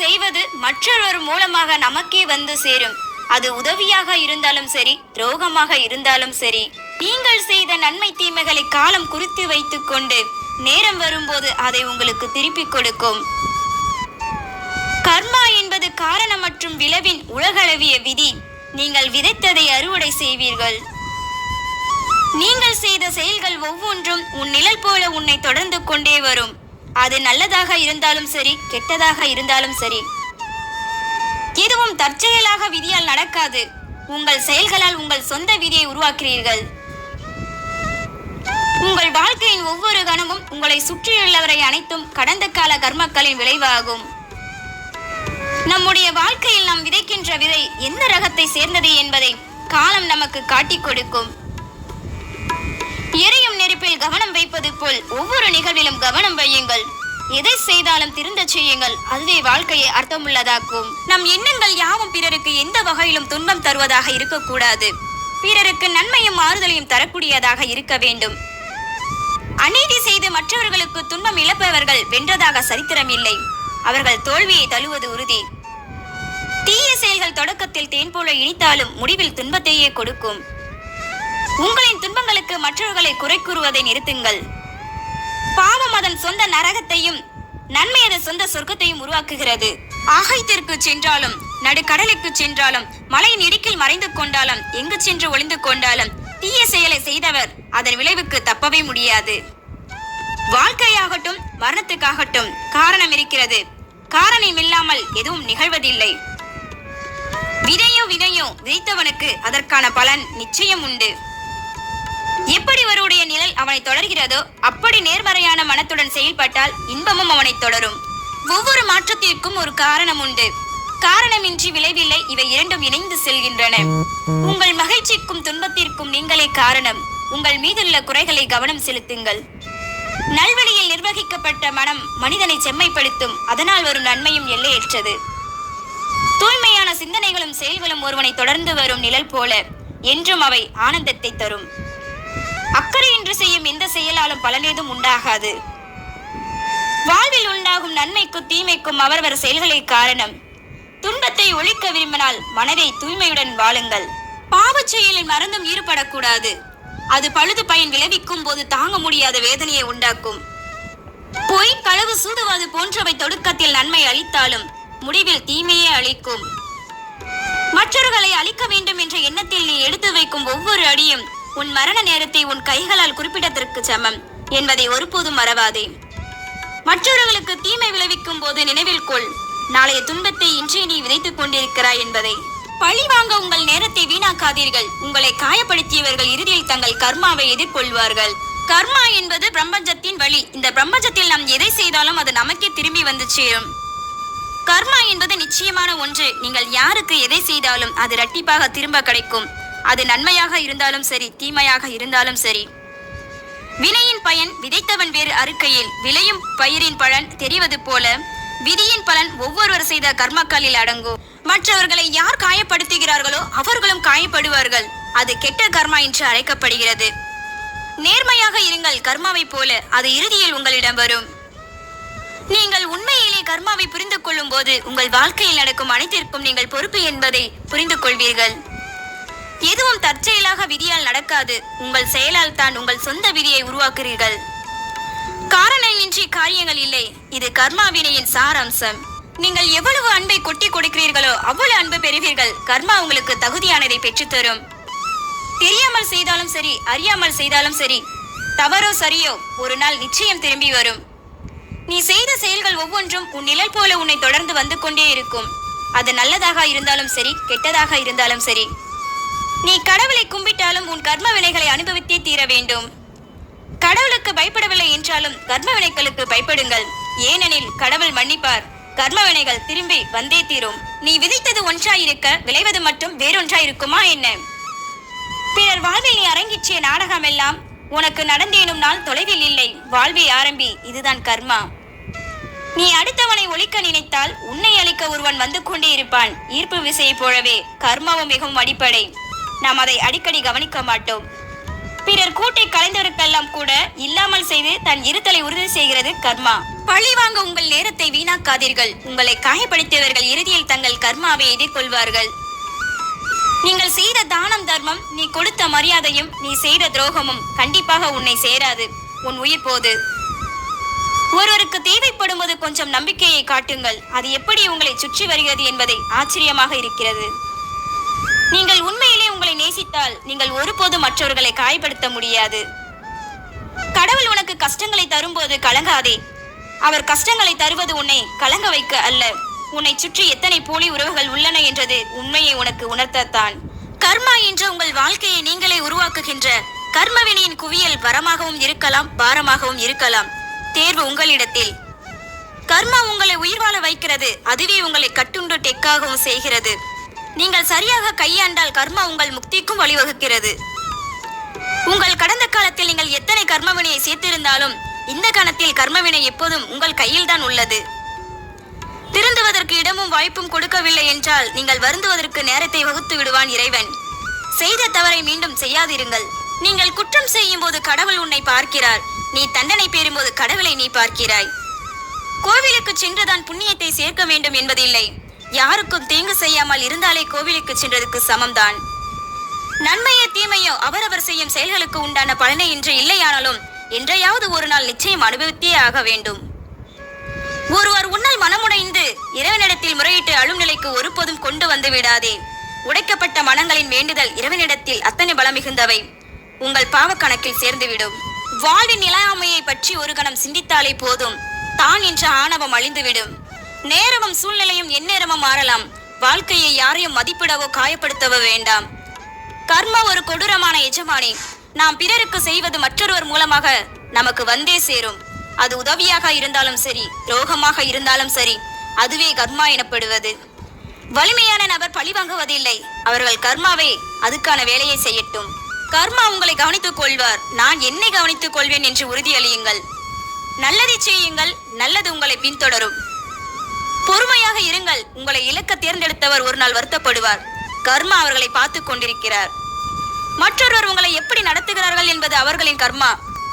செய்வது மற்றொரு மூலமாக நமக்கே வந்து சேரும். அது உதவியாக இருந்தாலும் சரி, துரோகமாக இருந்தாலும் சரி. நீங்கள் செய்த நன்மை தீமைகளை காலம் குறித்து வைத்துக் கொண்டு நேரம் வரும்போது அதை உங்களுக்கு திருப்பிக் கொடுக்கும். கர்மா என்பது காரணம் மற்றும் விளைவின் உலகளவிய விதி. நீங்கள் விதைத்ததை அறுவடை செய்வீர்கள். நீங்கள் செய்த செயல்கள் ஒவ்வொன்றும் உன் நிழல் போல உன்னை தொடர்ந்து கொண்டே வரும். அது நல்லதாக இருந்தாலும் சரி, கெட்டதாக இருந்தாலும் சரி. எதுவும் தற்செயலாக விதியால் நடக்காது. உங்கள் செயல்களால் உங்கள் சொந்த விதியை உருவாக்குகிறீர்கள். உங்கள் வாழ்க்கையின் ஒவ்வொரு கணமும் உங்களை சுற்றியுள்ளவரை அனைத்தும் கடந்த கால கர்மக்களின் விளைவாகும். நம்முடைய வாழ்க்கையில் நாம் விதைக்கின்ற விதை எந்த ரகத்தை சேர்ந்தது என்பதை காலம் நமக்கு காட்டிக் கொடுக்கும். எரியும் நெருப்பில் கவனம் வைப்பது போல் ஒவ்வொரு நிகழ்விலும் கவனம் வையுங்கள். எதை செய்தாலும் திருந்த செய்யுங்கள். அதுவே வாழ்க்கையை அர்த்தமுள்ளதாக்கும். நம் எண்ணங்கள் யாவும் பிறருக்கு எந்த வகையிலும் துன்பம் தருவதாக இருக்கக்கூடாது. பிறருக்கு நன்மையும் ஆறுதலையும் தரக்கூடியதாக இருக்க வேண்டும். அநீதி செய்து மற்றவர்களுக்கு துன்பம் இழப்பவர்கள் வென்றதாக சரித்திரம் இல்லை. அவர்கள் தோல்வியை தழுவது உறுதி. தீய செயல்கள் தொடக்கத்தில் தேன் போல இனித்தாலும் முடிவில் துன்பத்தையே கொடுக்கும். உங்களின் துன்பங்களுக்கு மற்றவர்களை குறை கூறுவதை நிறுத்துங்கள். பாவம் அதன் சொந்த நரகத்தையும் நன்மை அதன் சொந்த சொர்க்கத்தையும் உருவாக்குகிறது. ஆகாயத்திற்கு சென்றாலும், நடுக்கடலுக்கு சென்றாலும், மலையின் இடுக்கில் மறைந்து கொண்டாலும், எங்கு சென்று ஒளிந்து கொண்டாலும் தீய செயலை செய்தவர் அதன் விளைவுக்கு தப்பவே முடியாது. வாழ்க்கையாகட்டும் மரணத்துக்காகட்டும் காரணம் இருக்கிறது. காரணம் இல்லாமல் எதுவும் நிகழ்வதில்லை. விதையோ விதைத்தவனுக்கு அதற்கான பலன் நிச்சயம் உண்டு. எப்படி அவருடைய நிழல் அவனை தொடர்கிறதோ அப்படி நேர்மறையான மனத்துடன் செயல்பட்டால் இன்பமும் அவனை தொடரும். ஒவ்வொரு மாற்றத்திற்கும் ஒரு காரணம் உண்டு. காரணமின்றி விளைவில்லை. இவை இரண்டும் இணைந்து செல்கின்றன. உங்கள் மகிழ்ச்சிக்கும் துன்பத்திற்கும் நீங்களே காரணம். உங்கள் மீதுள்ள குறைகளை கவனம் செலுத்துங்கள். நல்வழியில் நிர்வகிக்கப்பட்ட மனம் மனிதனை செம்மைப்படுத்தும். அதனால் வரும் நன்மையும் எல்லையற்றது. தூய்மையான சிந்தனைகளும் செயல்களும் ஒருவனை தொடர்ந்து வரும் நிழல் போல என்றும் அவை ஆனந்தத்தை தரும். அக்கறையின்றி செய்யும் எந்த செயலாலும் பலனேதும் உண்டாகாது. வாழ்வில் உண்டாகும் நன்மைக்கும் தீமைக்கும் அவரவர் செயல்களே காரணம். துன்பத்தை ஒழிக்க விரும்பினால் மனதை தூய்மையுடன் வாழுங்கள். பாவச் செயலில் மறந்தும் ஈடுபடக்கூடாது. அது பழுது பயன் விளைவிக்கும் போது தாங்க முடியாத வேதனையை உண்டாக்கும். பொய், களவு, சூதுவாது போன்றவை தொடக்கத்தில் நன்மை அளித்தாலும் முடிவில் தீமையே அளிக்கும். மற்றவர்களை அழிக்க வேண்டும் என்ற எண்ணத்தில் நீ எடுத்து வைக்கும் ஒவ்வொரு அடியும் உன் மரண நேரத்தை உன் கைகளால் குறிப்பிடத்திற்கு சமம் என்பதை ஒருபோதும் மறவாதே. மற்றவர்களுக்கு தீமை விளைவிக்கும் போது நினைவில் கொள், நாளைய துன்பத்தை இன்றே நீ விதைத்துக் கொண்டிருக்கிறாய் என்பதை. பழி வாங்க உங்கள் நேரத்தை வீணாக்காதீர்கள். உங்களை காயப்படுத்தியவர்கள் இறுதியில் தங்கள் கர்மாவை எதிர்கொள்வார்கள். கர்மா என்பது பிரபஞ்சத்தின் வழி. இந்த பிரபஞ்சத்தில் நாம் எதை செய்தாலும் அது நமக்கே திரும்பி வந்து சேரும். கர்மா என்பது நிச்சயமான ஒன்று. நீங்கள் யாருக்கு எதை செய்தாலும் அது இரட்டிப்பாக திரும்ப கிடைக்கும். அது நன்மையாக இருந்தாலும் சரி, தீமையாக இருந்தாலும் சரி. வினையின் பயன் விதைத்தவன் வேறு அறுக்கையில் விளையும் பயிரின் பலன் தெரிவது போல விதியின் பலன் ஒவ்வொருவர் செய்த கர்மக்களில் அடங்கும். மற்றவர்களை யார் காயப்படுத்துகிறார்களோ அவர்களும் காயப்படுவார்கள். அது கெட்ட கர்மா என்று அழைக்கப்படுகிறது. நேர்மையாக இருங்கள். கர்மாவை போல அது இறுதியில் உங்களிடம் வரும். நீங்கள் உண்மையிலே கர்மாவை புரிந்து கொள்ளும் போது உங்கள் வாழ்க்கையில் நடக்கும் அனைத்திற்கும் நீங்கள் பொறுப்பு என்பதை புரிந்து கொள்வீர்கள். எதுவும் தற்செயலாக விதியால் நடக்காது. உங்கள் செயலால் தான் உங்கள் சொந்த விதியை உருவாக்குறீர்கள். காரணமின்றி காரியங்கள் இல்லை. இது கர்மாவினையின் சாராம்சம். நீங்கள் எவ்வளவு அன்பை கொட்டி கொடுக்கிறீர்களோ அவ்வளவு அன்பு பெறுவீர்கள். கர்மா உங்களுக்கு தகுதியானதை பெற்றுத்தரும். தெரியாமல் செய்தாலும் சரி, அறியாமல் செய்தாலும் சரி, தவறோ சரியோ ஒரு நாள் நிச்சயம் திரும்பி வரும். நீ செய்த செயல்கள் ஒவ்வொன்றும் உன் நிழல் போல உன்னை தொடர்ந்து வந்து கொண்டே இருக்கும். அது நல்லதாக இருந்தாலும் சரி, கெட்டதாக இருந்தாலும் சரி. நீ கடவுளை கும்பிட்டாலும் உன் கர்ம வினைகளை அனுபவித்தே தீர வேண்டும். கடவுளுக்கு பயப்படவில்லை என்றாலும் கர்ம வினைகளுக்கு பயப்படுங்கள். ஏனெனில் கடவுள் மன்னிப்பார். கர்ம வினைகள் திரும்பி வந்தே தீரும். நீ விதைத்தது ஒன்றாயிருக்க விளைவது மட்டும் வேறொன்றாயிருக்குமா என்ன? பிறர் வாழ்வில் நீ அரங்கேற்றிய நாடகம் எல்லாம் உனக்கு நடந்தேனும் நாள் தொலைவில் இல்லை. வாழ்வை ஆரம்பி. இதுதான் கர்மா. நீ அடுத்தவனை ஒழிக்க நினைத்தால் உன்னை அழிக்க ஒருவன் வந்து கொண்டே இருப்பான். ஈர்ப்பு விசையை போலவே கர்மாவும் மிகவும் அடிப்படை. நாம் அதை அடிக்கடி கவனிக்க மாட்டோம். பிறர் கூட்டை கலைந்தவருக்கெல்லாம் கூட இல்லாமல் செய்து தன் இருத்தலை உறுதி செய்கிறது கர்மா. பழி வாங்க உங்கள் நேரத்தை வீணாக்காதீர்கள். உங்களை காயப்படுத்தியவர்கள் இறுதியில் தங்கள் கர்மாவை எதிர்கொள்வார்கள். நீங்கள் செய்த தானம் தர்மம், நீ கொடுத்த மரியாதையும், நீ செய்த துரோகமும் கண்டிப்பாக உன்னை சேராது. உன் உயிர் போது. ஒருவருக்கு தேவைப்படும் போது கொஞ்சம் நம்பிக்கையை காட்டுங்கள். அது எப்படி உங்களை சுற்றி வருகிறது என்பதை ஆச்சரியமாக இருக்கிறது. நீங்கள் உண்மையிலே உங்களை நேசித்தால் நீங்கள் ஒருபோதும் மற்றவர்களை காயப்படுத்த முடியாது. கடவுள் உனக்கு கஷ்டங்களை தரும்போது கலங்காதே. அவர் கஷ்டங்களை தருவது உன்னை கலங்க வைக்க அல்ல, உன்னை சுற்றி எத்தனை போலி உறவுகள் உள்ளன என்றது உண்மையை உனக்கு உணர்த்தத்தான். கர்மா என்ற உங்கள் வாழ்க்கையை நீங்களே உருவாக்குகின்ற கர்மவினியின் குவியல் வரமாகவும் இருக்கலாம், பாரமாகவும் இருக்கலாம். தேர்வு உங்களிடத்தில். கர்மா உங்களை உயிர் வாழ வைக்கிறது. அதுவே உங்களை கட்டுண்டு டெக்காகவும் செய்கிறது. நீங்கள் சரியாக கையாண்டால் கர்மா உங்கள் முக்திக்கும் வழிவகுக்கிறது. உங்கள் கடந்த காலத்தில் நீங்கள் எத்தனை கர்மவினையை சேர்த்திருந்தாலும் இந்த கணத்தில் கர்மவினை எப்போதும் உங்கள் கையில் தான் உள்ளது. திருந்துவதற்கு இடமும் வாய்ப்பும் கொடுக்கவில்லை என்றால் நீங்கள் வருந்துவதற்கு நேரத்தை வகுத்து விடுவான் இறைவன். செய்த தவறை மீண்டும் செய்யாதிருங்கள். நீங்கள் குற்றம் செய்யும் போது கடவுள் உன்னை பார்க்கிறார். நீ தண்டனை பெறும்போது கடவுளை நீ பார்க்கிறாய். கோவிலுக்கு சென்றுதான் புண்ணியத்தை சேர்க்க வேண்டும் என்பதில்லை. யாருக்கும் தீங்கு செய்யாமல் இருந்தாலே கோவிலுக்கு சென்றதுக்கு சமம்தான். நன்மையோ தீமையோ அவரவர் செய்யும் செயல்களுக்கு உண்டான பலனை இன்று இல்லையானாலும் என்றையாவது ஒரு நாள் நிச்சயம் அனுபவித்தே ஆக வேண்டும். ஒருவர் உன்னால் மனமுடைந்து இறைவனிடத்தில் முறையிட்டு அழும் நிலைக்கு ஒருபோதும் கொண்டு வந்து விடாதே. உடைக்கப்பட்ட மனங்களின் வேண்டுதல் இறைவனிடத்தில் அத்தனை பலம் மிகுந்தவை. உங்கள் பாவ கணக்கில் சேர்ந்துவிடும். வாழ்வின் நிலையாமையை பற்றி ஒரு கணம் சிந்தித்தாலே போதும். தான் என்ற ஆணவம் அழிந்துவிடும். நேரமும் சூழ்நிலையும் எந்நேரமும் மாறலாம். வாழ்க்கையை யாரையும் மதிப்பிடவோ காயப்படுத்தவோ வேண்டாம். கர்மா ஒரு கொடூரமான எஜமானி. நாம் பிறருக்கு செய்வது மற்றொருவர் மூலமாக நமக்கு வந்தே சேரும். அது உதவியாக இருந்தாலும் சரி, துரோகமாக இருந்தாலும் சரி, அதுவே கர்மா எனப்படுவது. வலிமையான நபர் பழி வாங்குவதில்லை. அவர்கள் கர்மாவை அதுக்கான வேலையை செய்யட்டும். கர்மா உங்களை கவனித்துக் கொள்வார். நான் என்னை கவனித்துக் கொள்வேன் என்று உறுதியளியுங்கள். நல்லதை செய்யுங்கள், நல்லது உங்களை பின்தொடரும். பொறுமையாக இருங்கள். உங்களை இலக்க தேர்ந்தெடுத்தவர் ஒரு நாள் வருத்தப்படுவார். கர்மா அவர்களை பார்த்து கொண்டிருக்கிறார். மற்றொருவர் உங்களை எப்படி நடத்துகிறார்கள் என்பது அவர்களின் கர்மா.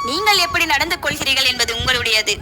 நீங்கள் எப்படி நடந்து கொள்கிறீர்கள் என்பது உங்களுடையது.